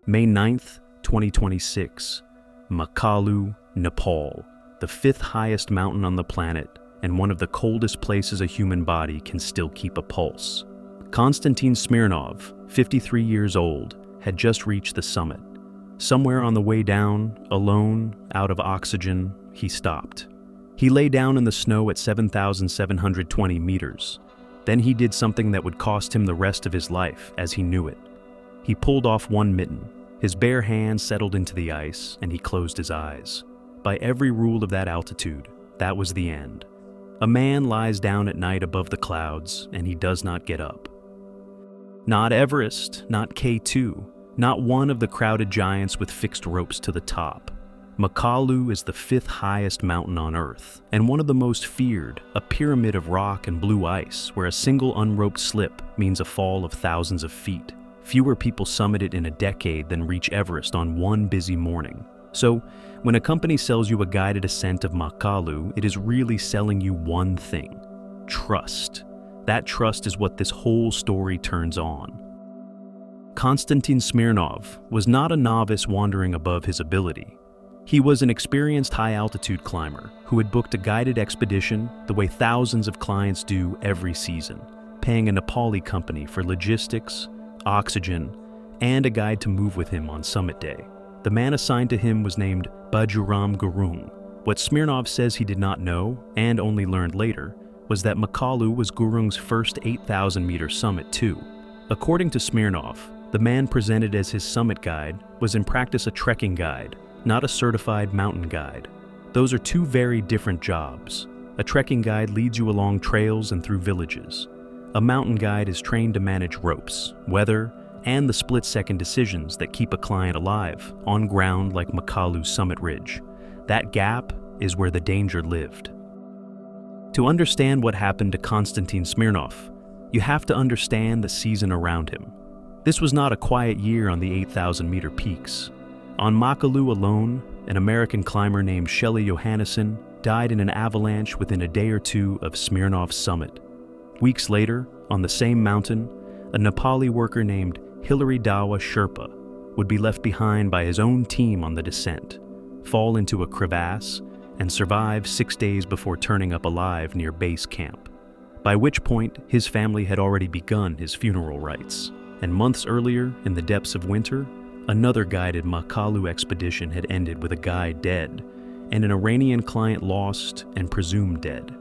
May 9th, 2026, Makalu, Nepal, the fifth highest mountain on the planet and one of the coldest places a human body can still keep a pulse. Konstantin Smirnov, 53 years old, had just reached the summit. Somewhere on the way down, alone, out of oxygen, he stopped. He lay down in the snow at 7,720 meters. Then he did something that would cost him the rest of his life as he knew it. He pulled off one mitten. His bare hand settled into the ice, and he closed his eyes. By every rule of that altitude, that was the end. A man lies down at night above the clouds, and he does not get up. Not Everest, not K2, not one of the crowded giants with fixed ropes to the top. Makalu is the fifth highest mountain on Earth, and one of the most feared, a pyramid of rock and blue ice where a single unroped slip means a fall of thousands of feet. Fewer people summit it in a decade than reach Everest on one busy morning. So, when a company sells you a guided ascent of Makalu, it is really selling you one thing: trust. That trust is what this whole story turns on. Konstantin Smirnov was not a novice wandering above his ability. He was an experienced high-altitude climber who had booked a guided expedition the way thousands of clients do every season, paying a Nepali company for logistics, oxygen, and a guide to move with him on summit day. The man assigned to him was named Bajuram Gurung. What Smirnov says he did not know, and only learned later, was that Makalu was Gurung's first 8,000-meter summit too. According to Smirnov, the man presented as his summit guide was in practice a trekking guide, not a certified mountain guide. Those are two very different jobs. A trekking guide leads you along trails and through villages. A mountain guide is trained to manage ropes, weather, and the split-second decisions that keep a client alive on ground like Makalu's summit ridge. That gap is where the danger lived. To understand what happened to Konstantin Smirnov, you have to understand the season around him. This was not a quiet year on the 8,000-meter peaks. On Makalu alone, an American climber named Shelly Johannesson died in an avalanche within a day or two of Smirnov's summit. Weeks later, on the same mountain, a Nepali worker named Hilary Dawa Sherpa would be left behind by his own team on the descent, fall into a crevasse, and survive 6 days before turning up alive near base camp, by which point his family had already begun his funeral rites. And months earlier, in the depths of winter, another guided Makalu expedition had ended with a guide dead, and an Iranian client lost and presumed dead.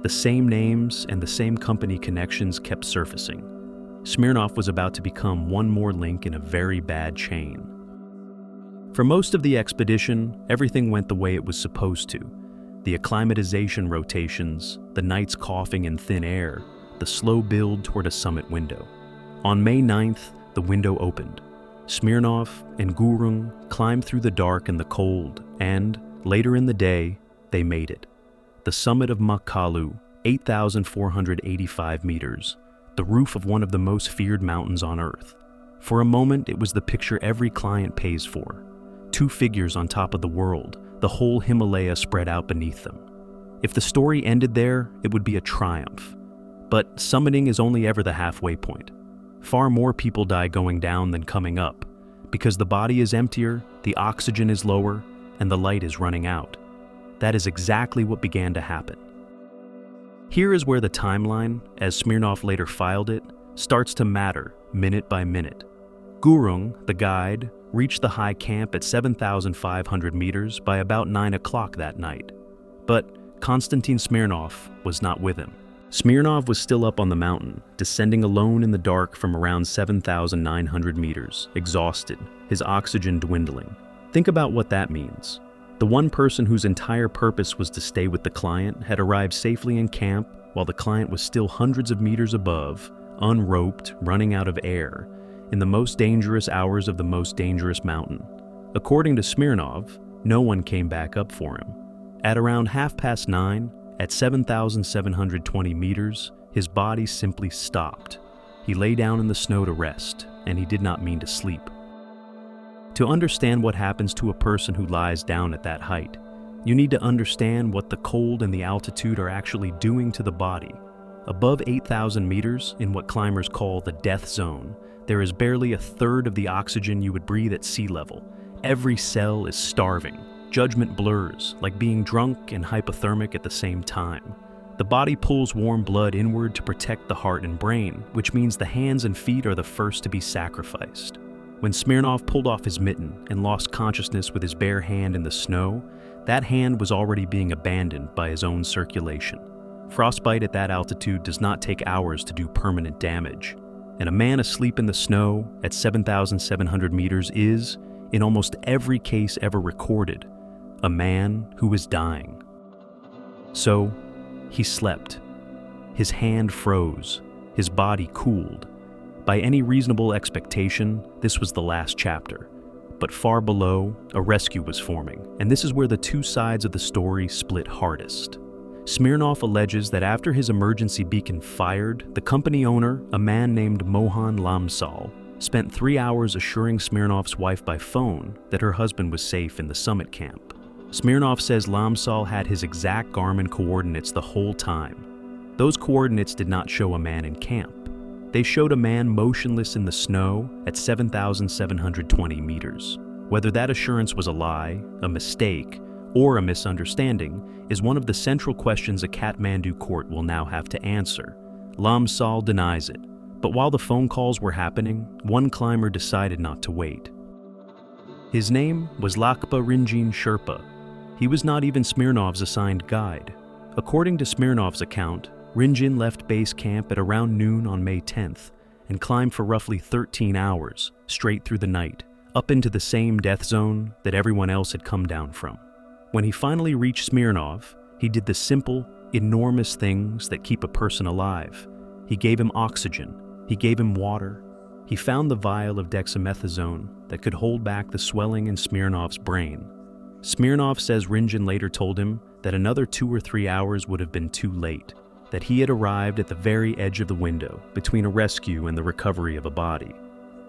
The same names and the same company connections kept surfacing. Smirnov was about to become one more link in a very bad chain. For most of the expedition, everything went the way it was supposed to. The acclimatization rotations, the nights coughing in thin air, the slow build toward a summit window. On May 9th, the window opened. Smirnov and Gurung climbed through the dark and the cold, and, later in the day, they made it. The summit of Makalu, 8,485 meters, the roof of one of the most feared mountains on Earth. For a moment, it was the picture every client pays for. Two figures on top of the world, the whole Himalaya spread out beneath them. If the story ended there, it would be a triumph. But summiting is only ever the halfway point. Far more people die going down than coming up, because the body is emptier, the oxygen is lower, and the light is running out. That is exactly what began to happen. Here is where the timeline, as Smirnov later filed it, starts to matter minute by minute. Gurung, the guide, reached the high camp at 7,500 meters by about 9 o'clock that night. But Konstantin Smirnov was not with him. Smirnov was still up on the mountain, descending alone in the dark from around 7,900 meters, exhausted, his oxygen dwindling. Think about what that means. The one person whose entire purpose was to stay with the client had arrived safely in camp while the client was still hundreds of meters above, unroped, running out of air, in the most dangerous hours of the most dangerous mountain. According to Smirnov, no one came back up for him. At around 9:30, at 7,720 meters, his body simply stopped. He lay down in the snow to rest, and he did not mean to sleep. To understand what happens to a person who lies down at that height, you need to understand what the cold and the altitude are actually doing to the body. Above 8,000 meters, in what climbers call the death zone, There is barely a third of the oxygen you would breathe at sea level. Every cell is starving. Judgment blurs, like being drunk and hypothermic at the same time. The body pulls warm blood inward to protect the heart and brain, which means the hands and feet are the first to be sacrificed. When Smirnov pulled off his mitten and lost consciousness with his bare hand in the snow, that hand was already being abandoned by his own circulation. Frostbite at that altitude does not take hours to do permanent damage, and a man asleep in the snow at 7,700 meters is, in almost every case ever recorded, a man who is dying. So, he slept. His hand froze. His body cooled. By any reasonable expectation, this was the last chapter. But far below, a rescue was forming, and this is where the two sides of the story split hardest. Smirnov alleges that after his emergency beacon fired, the company owner, a man named Mohan Lamsal, spent 3 hours assuring Smirnov's wife by phone that her husband was safe in the summit camp. Smirnov says Lamsal had his exact Garmin coordinates the whole time. Those coordinates did not show a man in camp. They showed a man motionless in the snow at 7,720 meters. Whether that assurance was a lie, a mistake, or a misunderstanding is one of the central questions a Kathmandu court will now have to answer. Lamsal denies it, but while the phone calls were happening, one climber decided not to wait. His name was Lakpa Rinjin Sherpa. He was not even Smirnov's assigned guide. According to Smirnov's account, Rinjin left base camp at around noon on May 10th and climbed for roughly 13 hours, straight through the night, up into the same death zone that everyone else had come down from. When he finally reached Smirnov, he did the simple, enormous things that keep a person alive. He gave him oxygen. He gave him water. He found the vial of dexamethasone that could hold back the swelling in Smirnov's brain. Smirnov says Rinjin later told him that another 2 or 3 hours would have been too late, that he had arrived at the very edge of the window between a rescue and the recovery of a body.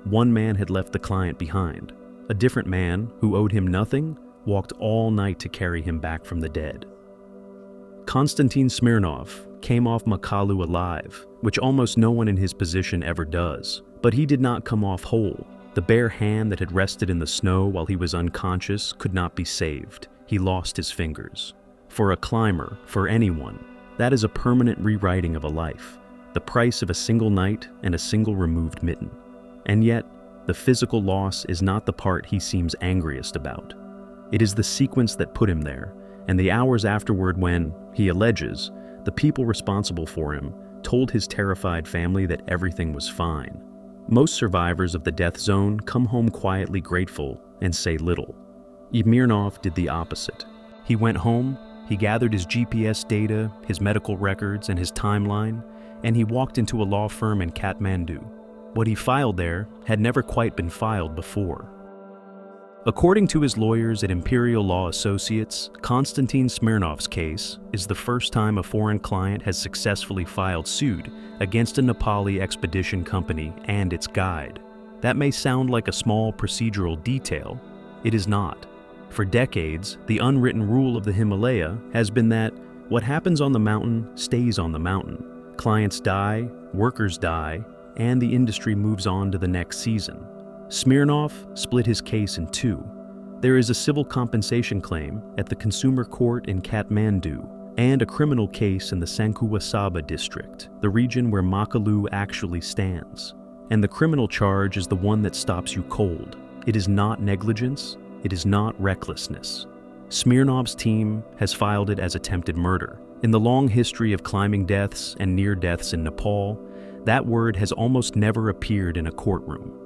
One man had left the client behind. A different man, who owed him nothing, walked all night to carry him back from the dead. Konstantin Smirnov came off Makalu alive, which almost no one in his position ever does, but he did not come off whole. The bare hand that had rested in the snow while he was unconscious could not be saved. He lost his fingers. For a climber, for anyone, that is a permanent rewriting of a life, the price of a single night and a single removed mitten. And yet, the physical loss is not the part he seems angriest about. It is the sequence that put him there, and the hours afterward when, he alleges, the people responsible for him told his terrified family that everything was fine. Most survivors of the death zone come home quietly grateful and say little. Smirnov did the opposite. He went home, he gathered his GPS data, his medical records, and his timeline, and he walked into a law firm in Kathmandu. What he filed there had never quite been filed before. According to his lawyers at Imperial Law Associates, Konstantin Smirnov's case is the first time a foreign client has successfully filed suit against a Nepali expedition company and its guide. That may sound like a small procedural detail. It is not. For decades, the unwritten rule of the Himalaya has been that what happens on the mountain stays on the mountain. Clients die, workers die, and the industry moves on to the next season. Smirnov split his case in two. There is a civil compensation claim at the Consumer Court in Kathmandu and a criminal case in the Sankuwasaba district, the region where Makalu actually stands. And the criminal charge is the one that stops you cold. It is not negligence. It is not recklessness. Smirnov's team has filed it as attempted murder. In the long history of climbing deaths and near deaths in Nepal, that word has almost never appeared in a courtroom.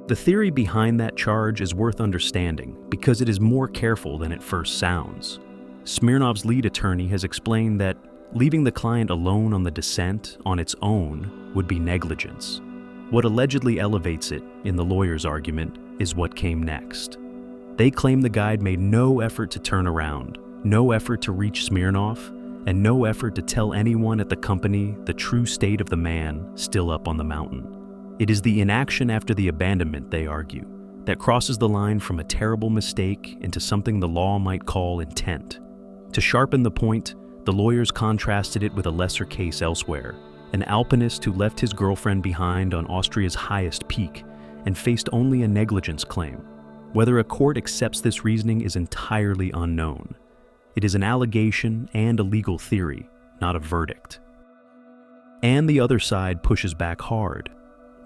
The theory behind that charge is worth understanding because it is more careful than it first sounds. Smirnov's lead attorney has explained that leaving the client alone on the descent on its own would be negligence. What allegedly elevates it, in the lawyer's argument, is what came next. They claim the guide made no effort to turn around, no effort to reach Smirnov, and no effort to tell anyone at the company the true state of the man still up on the mountain. It is the inaction after the abandonment, they argue, that crosses the line from a terrible mistake into something the law might call intent. To sharpen the point, the lawyers contrasted it with a lesser case elsewhere, an alpinist who left his girlfriend behind on Austria's highest peak and faced only a negligence claim. Whether a court accepts this reasoning is entirely unknown. It is an allegation and a legal theory, not a verdict. And the other side pushes back hard.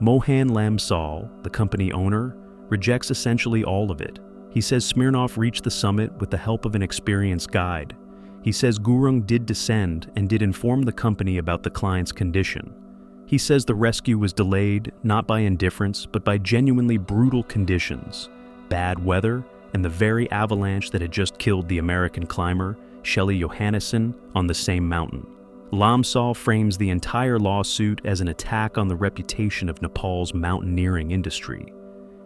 Mohan Lamsal, the company owner, rejects essentially all of it. He says Smirnov reached the summit with the help of an experienced guide. He says Gurung did descend and did inform the company about the client's condition. He says the rescue was delayed not by indifference but by genuinely brutal conditions, bad weather, and the very avalanche that had just killed the American climber, Shelley Johannesson, on the same mountain. Lamsal frames the entire lawsuit as an attack on the reputation of Nepal's mountaineering industry,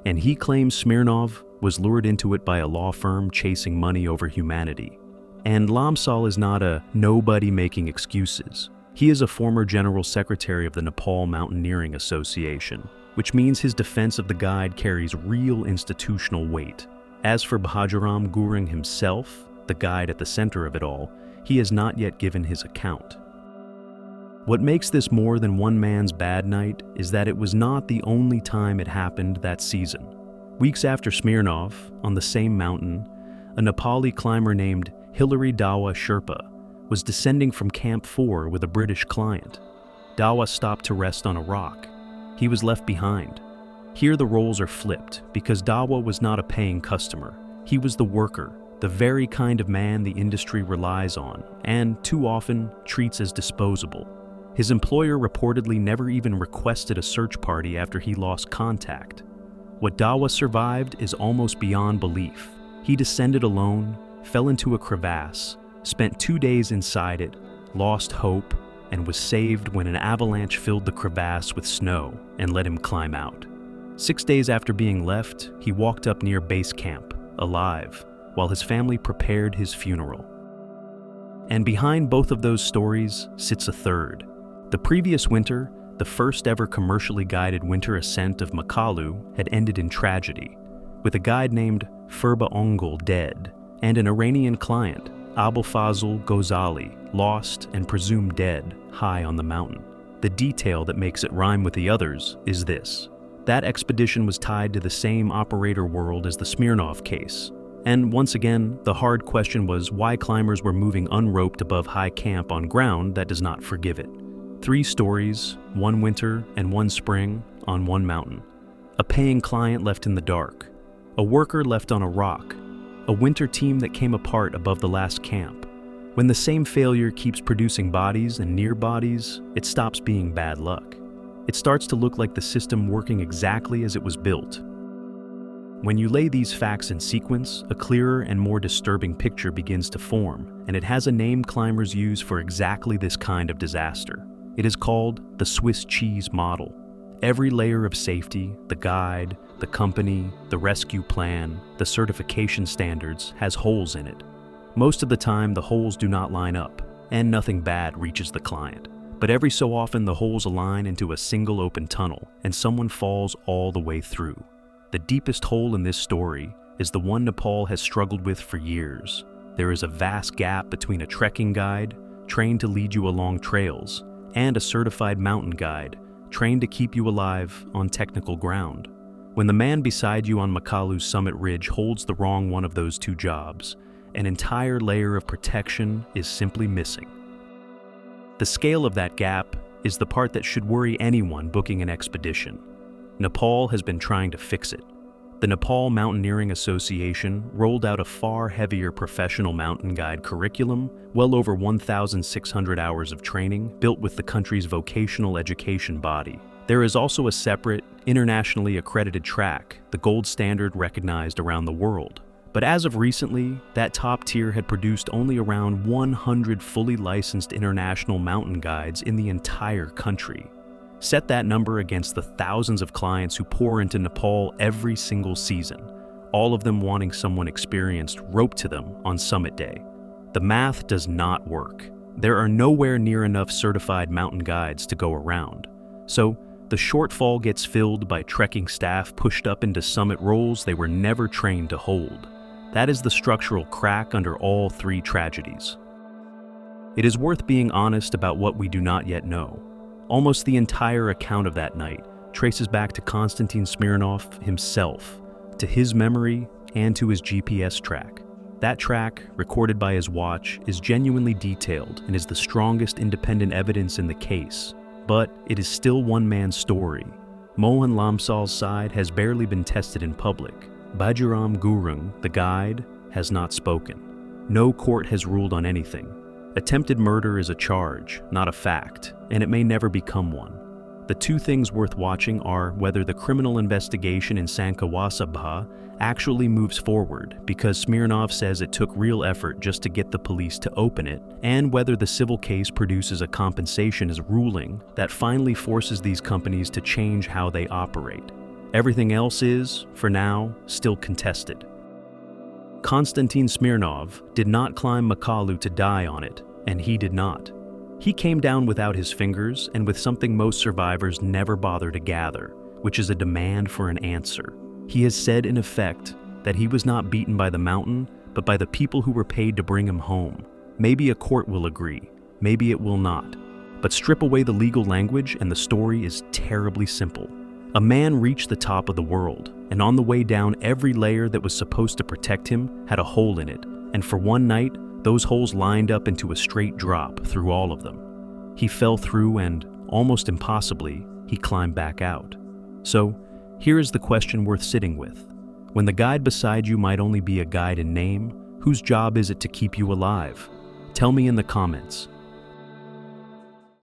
and he claims Smirnov was lured into it by a law firm chasing money over humanity. And Lamsal is not a nobody making excuses. He is a former general secretary of the Nepal Mountaineering Association, which means his defense of the guide carries real institutional weight. As for Bhajaram Gurung himself, the guide at the center of it all, he has not yet given his account. What makes this more than one man's bad night is that it was not the only time it happened that season. Weeks after Smirnov, on the same mountain, a Nepali climber named Hilary Dawa Sherpa was descending from Camp 4 with a British client. Dawa stopped to rest on a rock. He was left behind. Here the roles are flipped because Dawa was not a paying customer. He was the worker, the very kind of man the industry relies on and, too often, treats as disposable. His employer reportedly never even requested a search party after he lost contact. What Dawa survived is almost beyond belief. He descended alone, fell into a crevasse, spent 2 days inside it, lost hope, and was saved when an avalanche filled the crevasse with snow and let him climb out. 6 days after being left, he walked up near base camp, alive, while his family prepared his funeral. And behind both of those stories sits a third. The previous winter, the first ever commercially guided winter ascent of Makalu, had ended in tragedy, with a guide named Furba Ongol dead, and an Iranian client, Abulfazl Ghazali, lost and presumed dead high on the mountain. The detail that makes it rhyme with the others is this. That expedition was tied to the same operator world as the Smirnov case. And once again, the hard question was why climbers were moving unroped above high camp on ground that does not forgive it. 3 stories, 1 winter and 1 spring, on 1 mountain. A paying client left in the dark. A worker left on a rock. A winter team that came apart above the last camp. When the same failure keeps producing bodies and near bodies, it stops being bad luck. It starts to look like the system working exactly as it was built. When you lay these facts in sequence, a clearer and more disturbing picture begins to form, and it has a name climbers use for exactly this kind of disaster. It is called the Swiss cheese model. Every layer of safety, the guide, the company, the rescue plan, the certification standards, has holes in it. Most of the time, the holes do not line up, and nothing bad reaches the client. But every so often, the holes align into a single open tunnel, and someone falls all the way through. The deepest hole in this story is the one Nepal has struggled with for years. There is a vast gap between a trekking guide, trained to lead you along trails, and a certified mountain guide, trained to keep you alive on technical ground. When the man beside you on Makalu's summit ridge holds the wrong one of those 2 jobs, an entire layer of protection is simply missing. The scale of that gap is the part that should worry anyone booking an expedition. Nepal has been trying to fix it. The Nepal Mountaineering Association rolled out a far heavier professional mountain guide curriculum, well over 1,600 hours of training, built with the country's vocational education body. There is also a separate, internationally accredited track, the gold standard recognized around the world. But as of recently, that top tier had produced only around 100 fully licensed international mountain guides in the entire country. Set that number against the thousands of clients who pour into Nepal every single season, all of them wanting someone experienced roped to them on summit day. The math does not work. There are nowhere near enough certified mountain guides to go around. So, the shortfall gets filled by trekking staff pushed up into summit roles they were never trained to hold. That is the structural crack under all 3 tragedies. It is worth being honest about what we do not yet know. Almost the entire account of that night traces back to Konstantin Smirnov himself, to his memory and to his GPS track. That track, recorded by his watch, is genuinely detailed and is the strongest independent evidence in the case. But it is still one man's story. Mohan Lamsal's side has barely been tested in public. Bajiram Gurung, the guide, has not spoken. No court has ruled on anything. Attempted murder is a charge, not a fact, and it may never become one. The two things worth watching are whether the criminal investigation in Sankawasabha actually moves forward, because Smirnov says it took real effort just to get the police to open it, and whether the civil case produces a compensation as ruling that finally forces these companies to change how they operate. Everything else is, for now, still contested. Konstantin Smirnov did not climb Makalu to die on it, and he did not. He came down without his fingers and with something most survivors never bother to gather, which is a demand for an answer. He has said in effect that he was not beaten by the mountain, but by the people who were paid to bring him home. Maybe a court will agree, maybe it will not. But strip away the legal language and the story is terribly simple. A man reached the top of the world, and on the way down, every layer that was supposed to protect him had a hole in it, and for one night, those holes lined up into a straight drop through all of them. He fell through and, almost impossibly, he climbed back out. So, here is the question worth sitting with. When the guide beside you might only be a guide in name, whose job is it to keep you alive? Tell me in the comments.